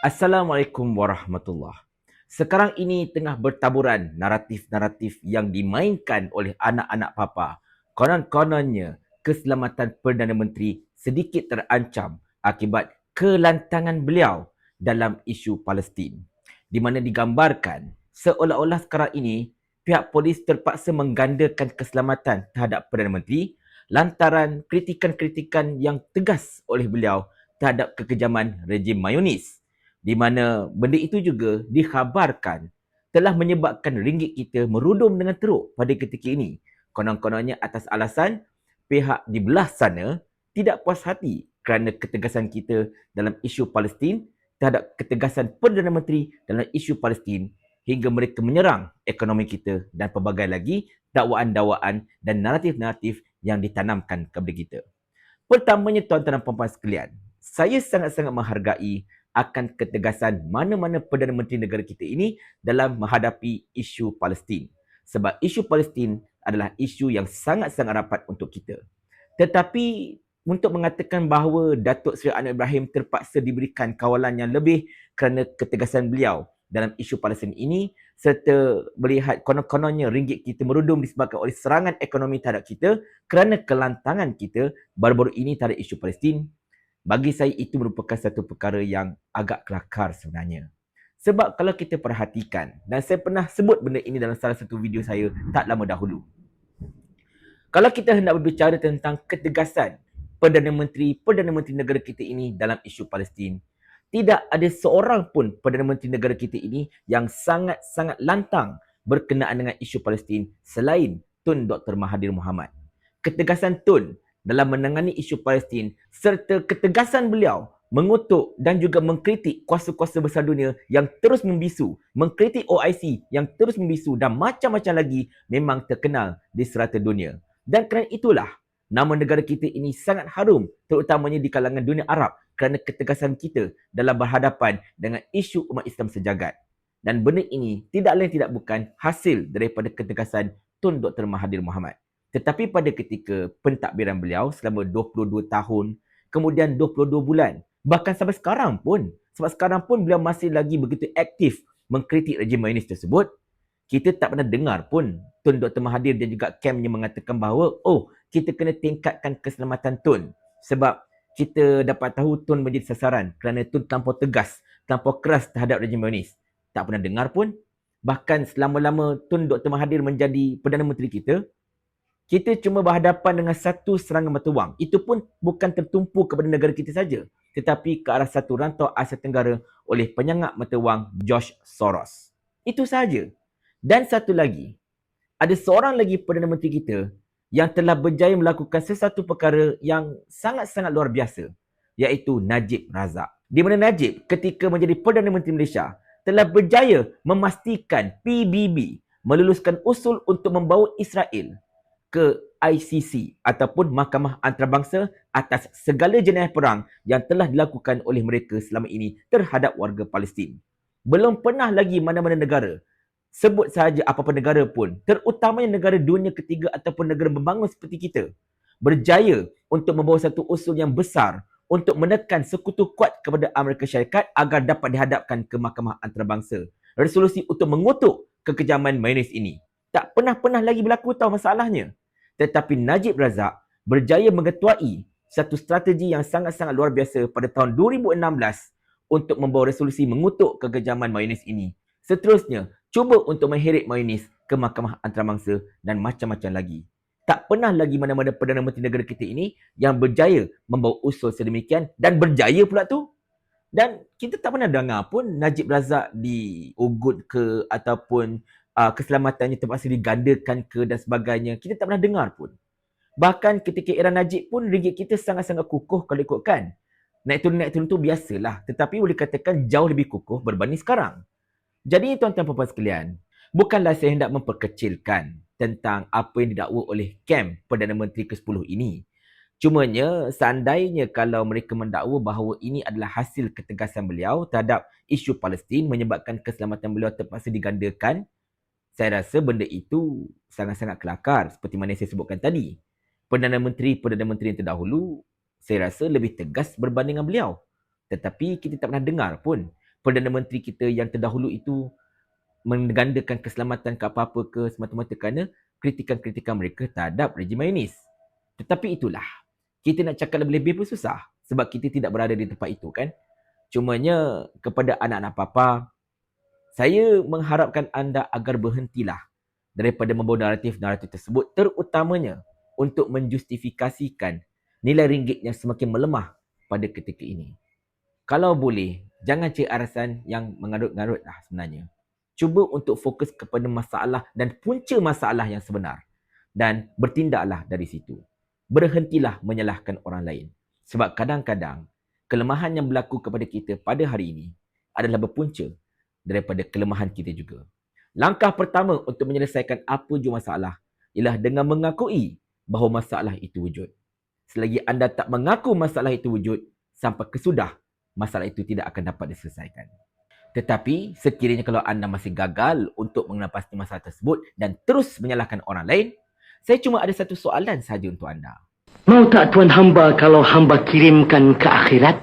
Assalamualaikum warahmatullahi. Sekarang ini tengah bertaburan naratif-naratif yang dimainkan oleh anak-anak papa. Konon-kononnya keselamatan Perdana Menteri sedikit terancam akibat kelantangan beliau dalam isu Palestin. Di mana digambarkan seolah-olah sekarang ini pihak polis terpaksa menggandakan keselamatan terhadap Perdana Menteri lantaran kritikan-kritikan yang tegas oleh beliau terhadap kekejaman rejim mayonis, di mana benda itu juga dikhabarkan telah menyebabkan ringgit kita merudum dengan teruk pada ketika ini. Konon-kononnya atas alasan pihak di belah sana tidak puas hati kerana ketegasan kita dalam isu Palestin terhadap ketegasan Perdana Menteri dalam isu Palestin, hingga mereka menyerang ekonomi kita dan pelbagai lagi dakwaan-dakwaan dan naratif-naratif yang ditanamkan kepada kita. Pertamanya, tuan-tuan dan puan-puan sekalian, saya sangat-sangat menghargai akan ketegasan mana-mana Perdana Menteri negara kita ini dalam menghadapi isu Palestin. Sebab isu Palestin adalah isu yang sangat-sangat rapat untuk kita. Tetapi untuk mengatakan bahawa Datuk Seri Anwar Ibrahim terpaksa diberikan kawalan yang lebih kerana ketegasan beliau dalam isu Palestin ini, serta melihat konon-kononnya ringgit kita merudum disebabkan oleh serangan ekonomi terhadap kita kerana kelantangan kita baru-baru ini terhadap isu Palestin, bagi saya itu merupakan satu perkara yang agak kelakar sebenarnya. Sebab kalau kita perhatikan, dan saya pernah sebut benda ini dalam salah satu video saya tak lama dahulu, kalau kita hendak berbicara tentang ketegasan Perdana Menteri negara kita ini dalam isu Palestin, tidak ada seorang pun Perdana Menteri negara kita ini yang sangat-sangat lantang berkenaan dengan isu Palestin selain Tun Dr. Mahathir Mohamad. Ketegasan Tun dalam menangani isu Palestin serta ketegasan beliau mengutuk dan juga mengkritik kuasa-kuasa besar dunia yang terus membisu, mengkritik OIC yang terus membisu dan macam-macam lagi memang terkenal di serata dunia. Dan kerana itulah nama negara kita ini sangat harum, terutamanya di kalangan dunia Arab, kerana ketegasan kita dalam berhadapan dengan isu umat Islam sejagat. Dan benda ini tidak lain tidak bukan hasil daripada ketegasan Tun Dr. Mahathir Mohamad. Tetapi pada ketika pentadbiran beliau selama 22 tahun, kemudian 22 bulan, bahkan sampai sekarang pun, sebab sekarang pun beliau masih lagi begitu aktif mengkritik rejim Mayonis tersebut, kita tak pernah dengar pun Tun Dr. Mahathir dan juga kamnya mengatakan bahawa kita kena tingkatkan keselamatan Tun sebab kita dapat tahu Tun menjadi sasaran kerana Tun terlampau tegas, terlampau keras terhadap rejim Mayonis. Tak pernah dengar pun. Bahkan selama-lama Tun Dr. Mahathir menjadi Perdana Menteri kita cuma berhadapan dengan satu serangan mata wang. Itu pun bukan tertumpu kepada negara kita saja, tetapi ke arah satu rantau Asia Tenggara oleh penyangak mata wang George Soros. Itu sahaja. Dan satu lagi, ada seorang lagi Perdana Menteri kita yang telah berjaya melakukan sesuatu perkara yang sangat-sangat luar biasa, iaitu Najib Razak. Di mana Najib ketika menjadi Perdana Menteri Malaysia telah berjaya memastikan PBB meluluskan usul untuk membawa Israel ke ICC ataupun Mahkamah Antarabangsa atas segala jenayah perang yang telah dilakukan oleh mereka selama ini terhadap warga Palestin. Belum pernah lagi mana-mana negara, sebut sahaja apa-apa negara pun, terutamanya negara dunia ketiga ataupun negara membangun seperti kita, berjaya untuk membawa satu usul yang besar untuk menekan sekutu kuat kepada Amerika Syarikat agar dapat dihadapkan ke Mahkamah Antarabangsa. Resolusi untuk mengutuk kekejaman Mayonis ini. Tak pernah-pernah lagi berlaku tahu masalahnya. Tetapi Najib Razak berjaya mengetuai satu strategi yang sangat-sangat luar biasa pada tahun 2016 untuk membawa resolusi mengutuk kekejaman Mayonis ini. Seterusnya, cuba untuk mengheret Mayonis ke Mahkamah Antarabangsa dan macam-macam lagi. Tak pernah lagi mana-mana Perdana Menteri negara kita ini yang berjaya membawa usul sedemikian dan berjaya pula tu. Dan kita tak pernah dengar pun Najib Razak diugut ke ataupun keselamatannya terpaksa digandakan ke dan sebagainya. Kita tak pernah dengar pun. Bahkan ketika era Najib pun ringgit kita sangat-sangat kukuh kalau ikutkan. Naik turun tu biasalah. Tetapi boleh katakan jauh lebih kukuh berbanding sekarang. Jadi tuan-tuan dan puan sekalian, bukanlah saya hendak memperkecilkan tentang apa yang didakwa oleh kem Perdana Menteri ke-10 ini. Cumanya seandainya kalau mereka mendakwa bahawa ini adalah hasil ketegasan beliau terhadap isu Palestin menyebabkan keselamatan beliau terpaksa digandakan, saya rasa benda itu sangat-sangat kelakar seperti mana saya sebutkan tadi. Perdana Menteri yang terdahulu saya rasa lebih tegas berbanding dengan beliau. Tetapi kita tak pernah dengar pun Perdana Menteri kita yang terdahulu itu menggandakan keselamatan ke apa-apa ke semata-mata kerana kritikan-kritikan mereka terhadap rejim Mayonis. Tetapi itulah, kita nak cakap lebih-lebih pun susah sebab kita tidak berada di tempat itu kan. Cumanya kepada anak-anak papa, saya mengharapkan anda agar berhentilah daripada membawa naratif-naratif tersebut, terutamanya untuk menjustifikasikan nilai ringgit yang semakin melemah pada ketika ini. Kalau boleh, jangan cari alasan yang mengarut-ngarut lah sebenarnya. Cuba untuk fokus kepada masalah dan punca masalah yang sebenar. Dan bertindaklah dari situ. Berhentilah menyalahkan orang lain. Sebab kadang-kadang, kelemahan yang berlaku kepada kita pada hari ini adalah berpunca daripada kelemahan kita juga. Langkah pertama untuk menyelesaikan apa jua masalah ialah dengan mengakui bahawa masalah itu wujud. Selagi anda tak mengaku masalah itu wujud, sampai kesudah, masalah itu tidak akan dapat diselesaikan. Tetapi sekiranya kalau anda masih gagal untuk mengenapasti masalah tersebut dan terus menyalahkan orang lain, saya cuma ada satu soalan sahaja untuk anda. Mau tak tuan hamba kalau hamba kirimkan ke akhirat?